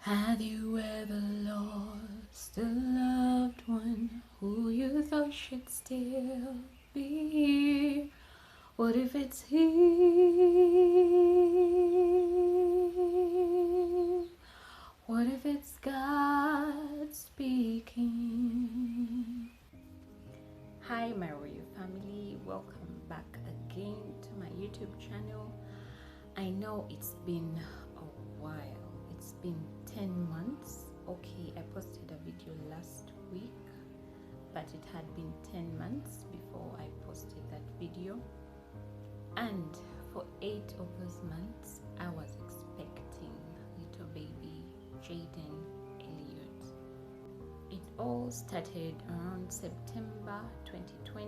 Have you ever lost a loved one who you thought should still be here? What if it's him? What if it's God speaking? Hi, my royal family. Welcome back again to my YouTube channel. I know it's been a while. It's been 10 months. Okay, I posted a video last week, but it had been 10 months before I posted that video. And for 8 of those months, I was expecting little baby Jaden Elliot. It all started around September 2020.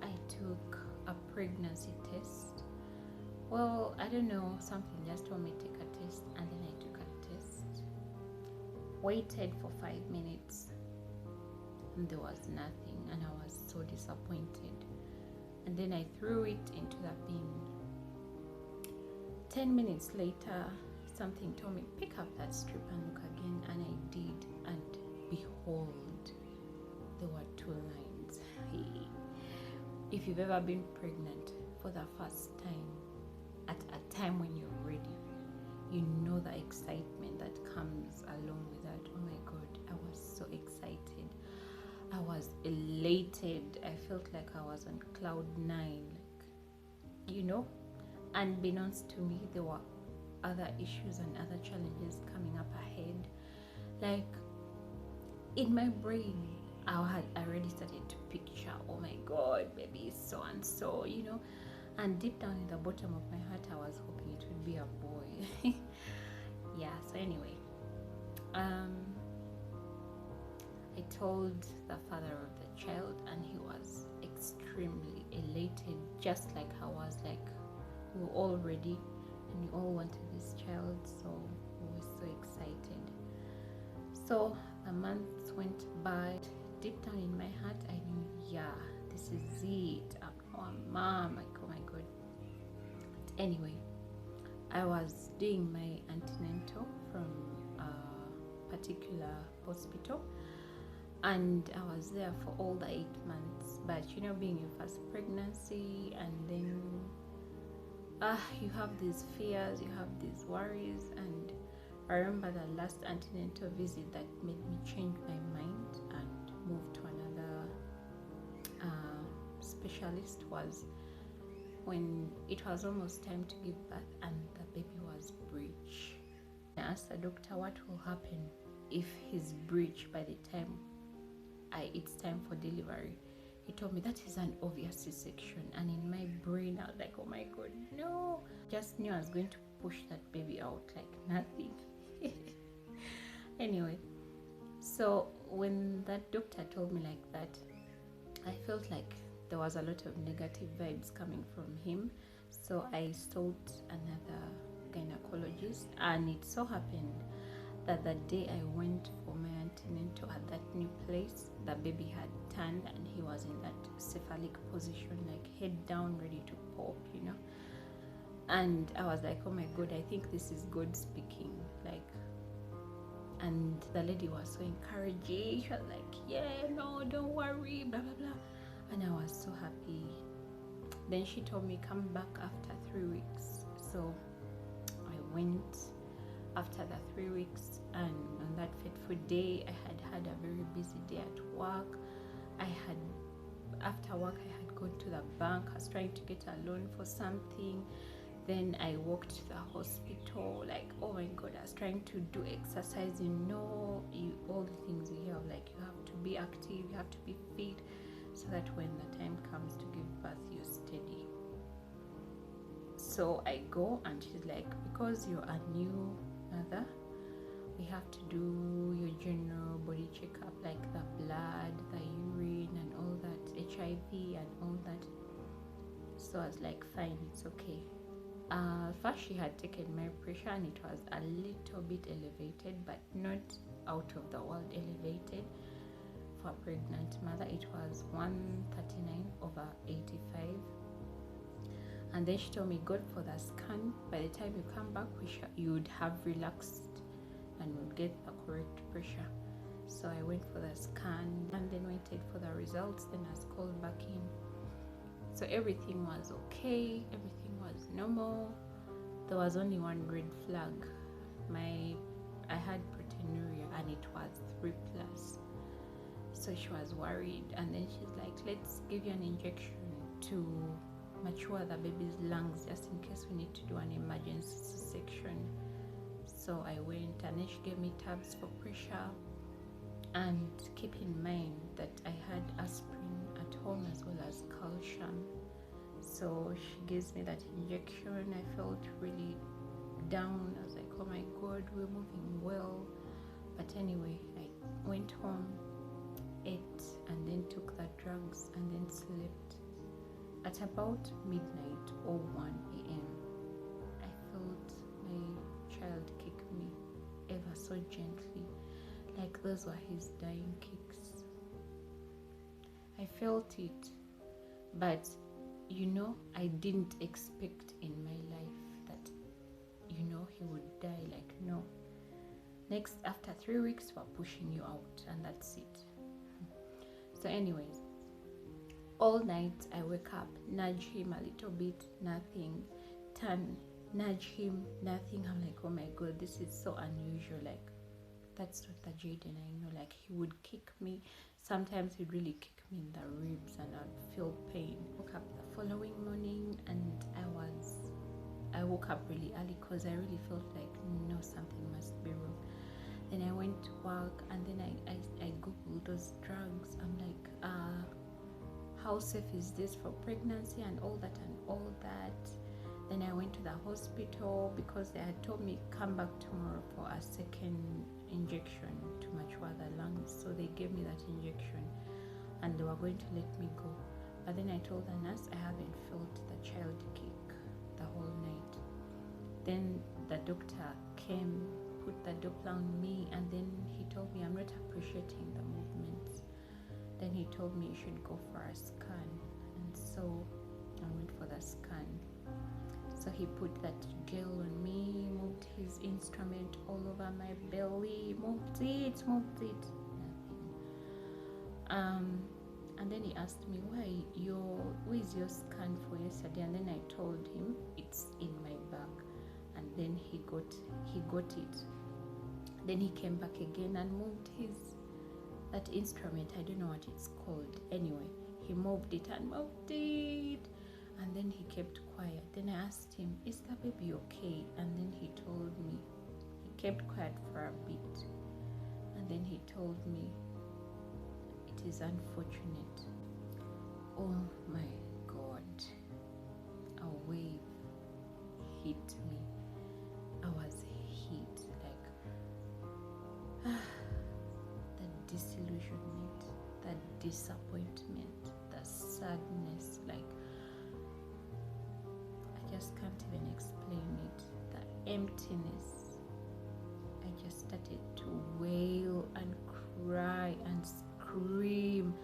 I took a pregnancy test. Well, I don't know, something just told me to take a test, and then I took a test. Waited for 5 minutes, and there was nothing, and I was so disappointed. And then I threw it into the bin. 10 minutes later, something told me, pick up that strip and look again, and I did, and behold, there were 2 lines. If you've ever been pregnant for the first time, at a time when you're ready, you know the excitement that comes along with that. Oh my God, I was so excited. I was elated. I felt like I was on cloud 9, unbeknownst to me, there were other issues and other challenges coming up ahead. Like, in my brain, I had already started to picture, oh my God, maybe so and so, and deep down in the bottom of my heart, I was hoping it would be a boy. Yeah, so anyway, I told the father of the child, and he was extremely elated, just like I was. Like, we were all ready and we all wanted this child, so we were so excited. So the months went by. Deep down in my heart, I knew, yeah, this is it. I'm now a mom. Like, oh my God. But anyway, I was doing my antenatal from a particular hospital, and I was there for all the 8 months. But being your first pregnancy, and then you have these fears, you have these worries. And I remember the last antenatal visit that made me change my mind and move to another specialist was when it was almost time to give birth and the baby was breech. I asked the doctor what will happen if he's breech by the time it's time for delivery. He told me that is an obvious C-section, and in my brain I was like, oh my God, no. Just knew I was going to push that baby out like nothing. Anyway, so when that doctor told me like that, I felt like there was a lot of negative vibes coming from him. So I sought another gynecologist, and it so happened that the day I went for my antenatal at that new place, the baby had turned and he was in that cephalic position, like head down, ready to pop, And I was like, oh my God, I think this is God speaking. And the lady was so encouraging. She was like, yeah, no, don't worry, blah, blah, blah. And I was so happy. Then she told me, come back after 3 weeks. So I went after the 3 weeks, and on that fateful day, I had a very busy day at work. After work, I had gone to the bank. I was trying to get a loan for something. Then I walked to the hospital, like, oh my God, I was trying to do exercise, all the things you hear of, like, you have to be active, you have to be fit, so that when the time comes to give birth, you're steady. So I go, and she's like, because you're a new mother, we have to do your general body checkup, like the blood, the urine, and all that, HIV and all that. So I was like, fine, it's okay. First, she had taken my pressure, and it was a little bit elevated, but not out of the world elevated. For a pregnant mother, it was 139/85. And then she told me, go for the scan. By the time you come back, you would have relaxed and would get the correct pressure. So I went for the scan and then waited for the results. Then I was called back in. So everything was okay, everything was normal. There was only one red flag. I had proteinuria and it was 3+. So she was worried, and then she's like, let's give you an injection to mature the baby's lungs just in case we need to do an emergency C-section. So I went, and then she gave me tabs for pressure. And keep in mind that I had aspirin at home as well as calcium. So she gives me that injection. I felt really down. I was like, oh my God, we're moving well. But anyway, I went home, ate, and then took the drugs and then slept. At about midnight or 1 a.m., I felt my child kick me ever so gently, like those were his dying kicks. I felt it, but I didn't expect in my life that he would die. Like, no, next after 3 weeks we're pushing you out and that's it. So anyways, all night I wake up, nudge him a little bit, nothing. Turn, nudge him, nothing. I'm like, oh my God, this is so unusual. Like, that's not the Jaden I know. Like, he would kick me. Sometimes he'd really kick me in the ribs and I'd feel pain. Woke up the following morning and I woke up really early because I really felt like, no, something must be wrong. Then I went to work and then I googled those drugs. I'm like, how safe is this for pregnancy and all that and all that. Then I went to the hospital because they had told me come back tomorrow for a second injection to mature the lungs. So they gave me that injection and they were going to let me go. But then I told the nurse I haven't felt the child kick the whole night. Then the doctor came, put the Doppler on me, and then he told me I'm not appreciating the movements. Then he told me you should go for a scan, and so I went for the scan. So he put that gel on me, moved his instrument all over my belly, moved it, nothing. And then he asked me, where is your scan for yesterday? And then I told him it's in my bag. And then he got it. Then he came back again and moved that instrument. I don't know what it's called. Anyway, he moved it and moved it. And then he kept quiet. Then I asked him, is the baby okay? And then he told me, he kept quiet for a bit. And then he told me, it is unfortunate. Oh my God. A wave hit me. I was hit, like the disillusionment, the disappointment, the sadness, like I just can't even explain it. The emptiness. I just started to wail and cry and scream.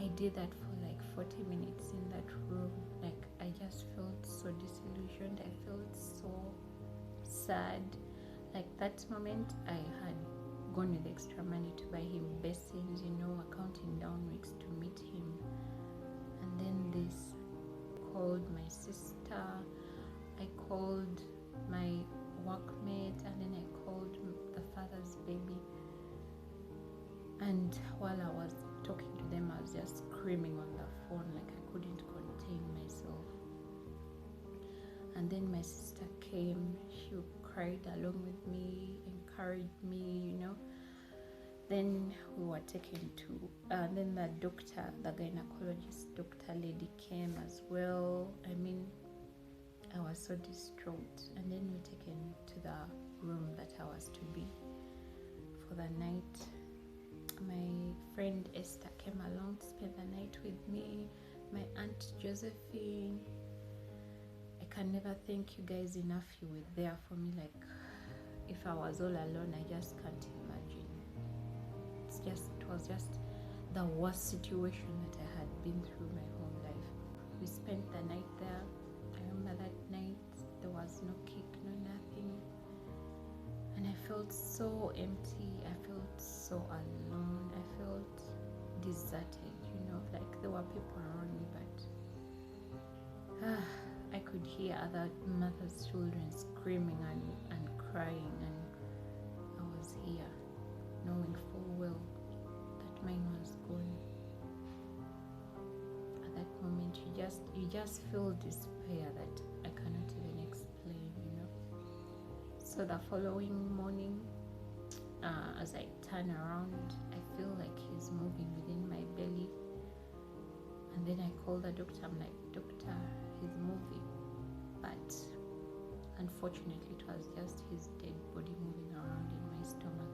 I did that for like 40 minutes in that room. Like, I just felt so disillusioned. I felt so sad. Like, that moment I had gone with extra money to buy him basins, counting down weeks to meet him. And then this, called my sister, I called my workmate, and then I called the father's baby. And while I was talking to them, I was just screaming on the phone, like I couldn't contain myself. And then my sister came, she cried along with me, encouraged me, Then we were taken to, then the doctor, the gynecologist doctor lady came as well. I mean, I was so distraught. And then we were taken to the room that I was to be for the night. My friend Esther came along to spend the night with me, my aunt Josephine. I can never thank you guys enough. You were there for me. Like, if I was all alone, I just can't imagine. It was just the worst situation that I had been through my whole life. We spent the night there. I remember that night there was no cake, no nothing, and I felt so empty. I felt so alone. I felt deserted, like there were people around me, but I could hear other mothers' children screaming and crying, and I was here knowing full well that mine was gone. At that moment, you just feel despair that I cannot even explain. So the following morning, as I turn around, I feel like he's moving within my belly. And then I call the doctor. I'm like, doctor, he's moving. But unfortunately, it was just his dead body moving around in my stomach.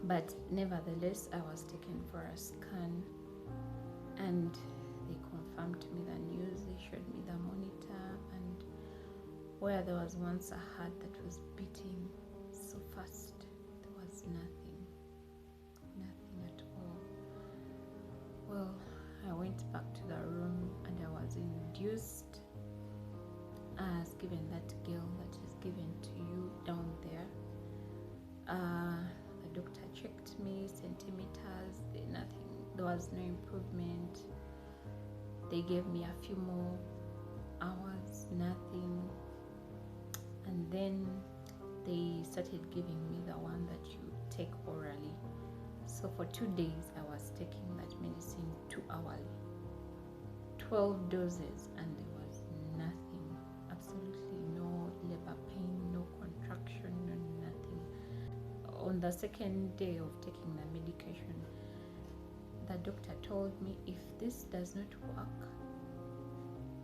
But nevertheless, I was taken for a scan, and they confirmed to me the news. They showed me the monitor, and where there was once a heart that was beating so fast, there was nothing at all. Well, I went back to the room and I was induced as given that girl that is given to you down there. The doctor checked me, centimeters, nothing. There was no improvement. They gave me a few more hours, nothing. And then they started giving me the one that you take orally. So for 2 days, I was taking that medicine 2 hourly, 12 doses, and there was nothing, absolutely no labor pain, no contraction, no nothing. On the second day of taking the medication, the doctor told me, if this does not work,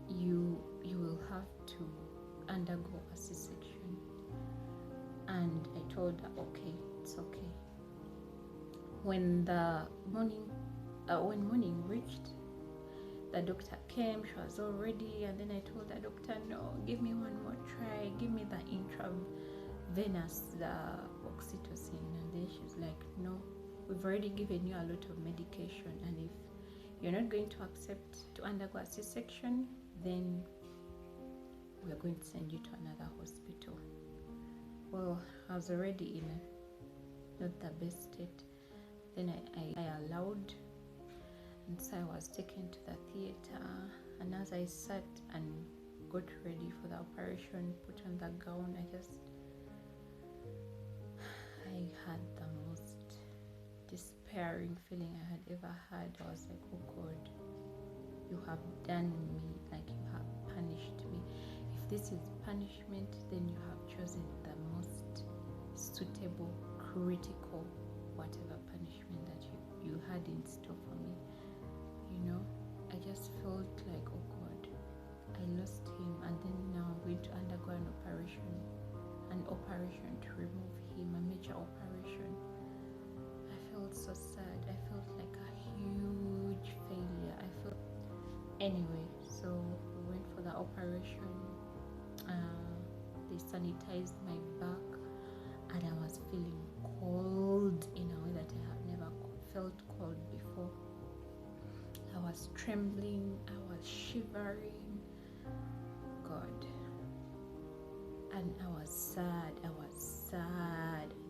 you will have to undergo a C-section. And I told her, okay, it's okay. When morning reached, the doctor came. She was all ready, and then I told the doctor, no, give me one more try, give me the intravenous, the oxytocin. And then she's like, no, we've already given you a lot of medication, and if you're not going to accept to undergo a C-section, then we're going to send you to another hospital. Well, I was already in not the best state. Then I allowed, and so I was taken to the theater, and as I sat and got ready for the operation, put on the gown, I had the most despairing feeling I had ever had. I was like, oh God, you have done me, like you have punished me. If this is punishment, then you have chosen the most suitable, critical, whatever punishment that you had in store for me. I just felt like, oh God, I lost him, and then now I'm going to undergo an operation to remove him, a major operation. I felt so sad. I felt like a huge failure. Anyway, so we went for the operation. They sanitized my back, and I was feeling cold in a way that I have never felt cold before. I was trembling, I was shivering, God, and I was sad. I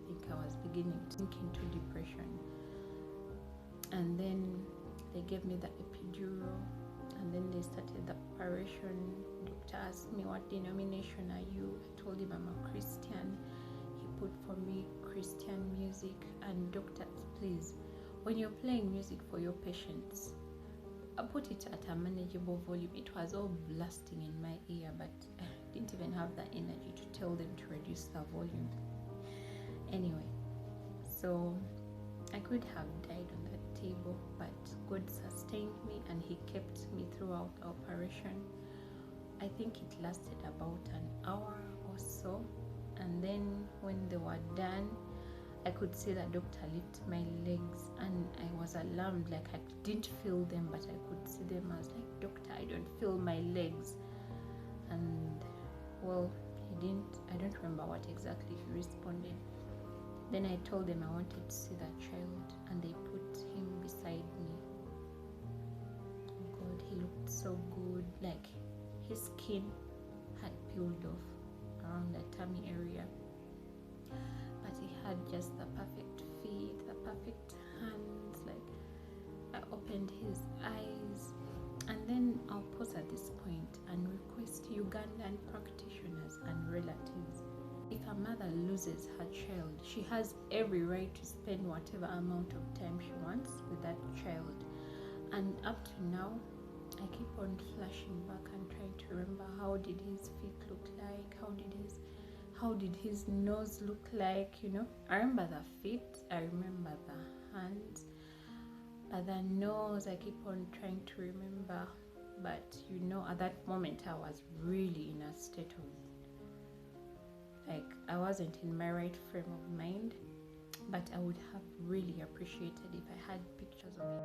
think I was beginning to sink into depression. And then they gave me the epidural, and then they started the operation. Doctor asked me, what denomination are you? I told him I'm a Christian. He put for me Christian music. And doctor, please, when you're playing music for your patients, I put it at a manageable volume. It was all blasting in my ear, but I didn't even have the energy to tell them to reduce the volume. Anyway, so I could have died on that table, but God sustained me, and He kept me throughout the operation. I think it lasted about an hour or so, and then when they were done, I could see the doctor lift my legs, and I was alarmed, like I didn't feel them, but I could see them. I was like, doctor, I don't feel my legs. And well, he didn't, I don't remember what exactly he responded. Then I told them I wanted to see that child, and they put him beside me. Oh God, he looked so good, like his skin had peeled off around the tummy area. had just the perfect feet, the perfect hands. Like, I opened his eyes. And then I'll pause at this point and request Ugandan practitioners and relatives. If a mother loses her child, she has every right to spend whatever amount of time she wants with that child. And up to now, I keep on flashing back and trying to remember, how did his feet look like? How did his nose look like? I remember the feet, I remember the hands, but the nose I keep on trying to remember. But at that moment I was really in a state of, like, I wasn't in my right frame of mind. But I would have really appreciated if I had pictures of it.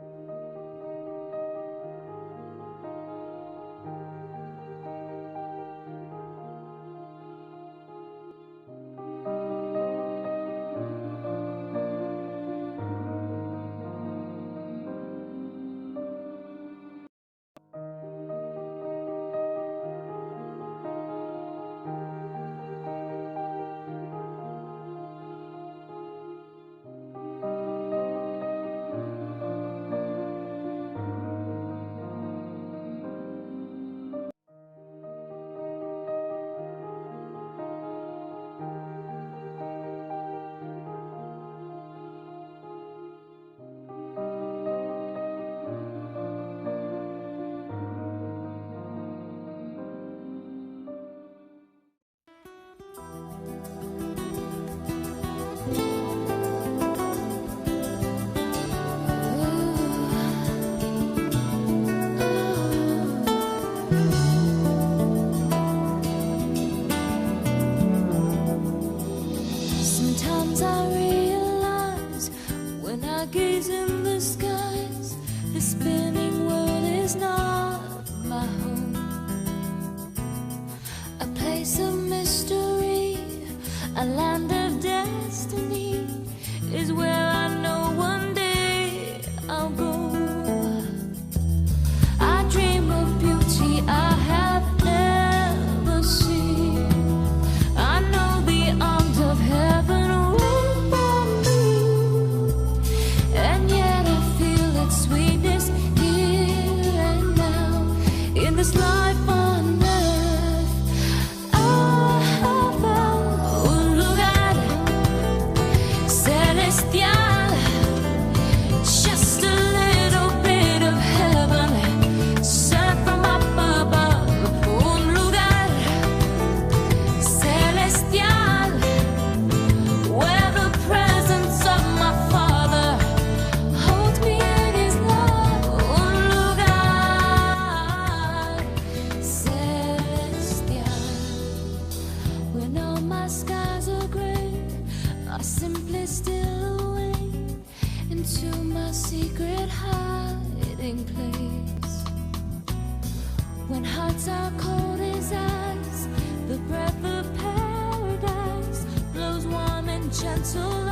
Gaze in the skies, the spinning world is not my home. A place of mystery, a land of destiny, is where I know one day I'll go. I dream of beauty I have never seen. I know the arms of heaven wait for me, and yet I feel its sweetness here and now. In this life on earth, I have found un lugar celestial, just a little bit of heaven sent from up above. Un lugar celestial, where the presence of my Father holds me in His love. Un lugar celestial, when all my skies are gray, I simply steal away into my secret hiding place. When hearts are cold as ice, the breath of paradise blows warm and gentle